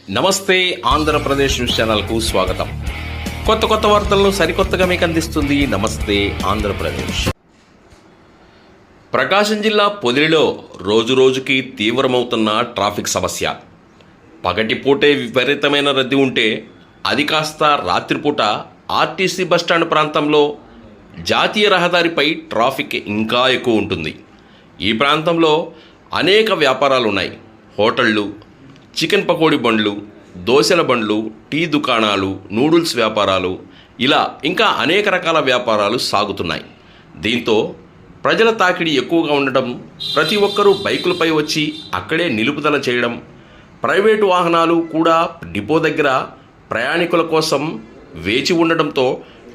నమస్తే ఆంధ్రప్రదేశ్ న్యూస్ ఛానల్కు స్వాగతం. కొత్త వార్తలను సరికొత్తగా మీకు అందిస్తుంది నమస్తే ఆంధ్రప్రదేశ్. ప్రకాశం జిల్లా పొదిలిలో రోజురోజుకి తీవ్రమవుతున్న ట్రాఫిక్ సమస్య. పగటిపూటే విపరీతమైన రద్దీ ఉంటే అది కాస్త రాత్రిపూట ఆర్టీసీ బస్టాండ్ ప్రాంతంలో జాతీయ రహదారిపై ట్రాఫిక్ ఇంకా ఎక్కువ ఉంటుంది. ఈ ప్రాంతంలో అనేక వ్యాపారాలు ఉన్నాయి. హోటళ్ళు, చికెన్ పకోడీ బండ్లు, దోశల బండ్లు, టీ దుకాణాలు, నూడిల్స్ వ్యాపారాలు, ఇలా ఇంకా అనేక రకాల వ్యాపారాలు సాగుతున్నాయి. దీంతో ప్రజల తాకిడి ఎక్కువగా ఉండడం, ప్రతి ఒక్కరూ బైకులపై వచ్చి అక్కడే నిలుపుదల చేయడం, ప్రైవేటు వాహనాలు కూడా డిపో దగ్గర ప్రయాణికుల కోసం వేచి ఉండడంతో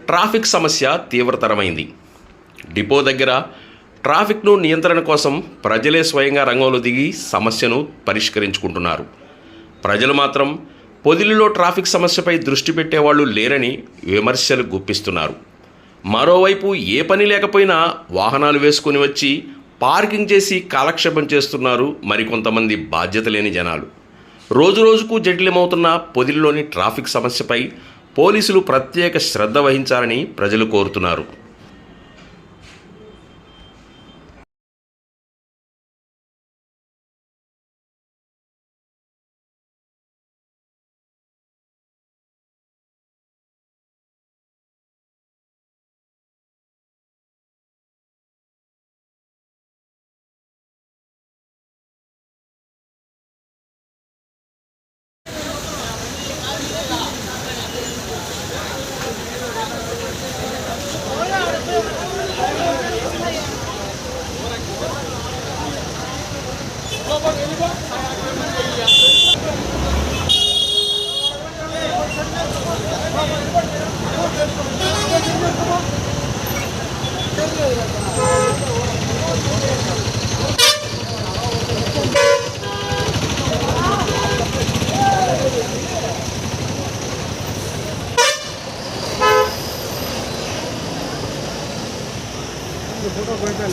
ట్రాఫిక్ సమస్య తీవ్రతరమైంది. డిపో దగ్గర ట్రాఫిక్ను నియంత్రణ కోసం ప్రజలే స్వయంగా రంగంలో దిగి సమస్యను పరిష్కరించుకుంటున్నారు. ప్రజలు మాత్రం పొదిలిలో ట్రాఫిక్ సమస్యపై దృష్టి పెట్టేవాళ్లు లేరని విమర్శలు గుప్పిస్తున్నారు. మరోవైపు ఏ పని లేకపోయినా వాహనాలు వేసుకుని వచ్చి పార్కింగ్ చేసి కాలక్షేపం చేస్తున్నారు మరికొంతమంది బాధ్యత లేని జనాలు. రోజురోజుకు జటిలమవుతున్న పొదిలిలోని ట్రాఫిక్ సమస్యపై పోలీసులు ప్రత్యేక శ్రద్ధ వహించాలని ప్రజలు కోరుతున్నారు. ఫోటో పోయిపోయి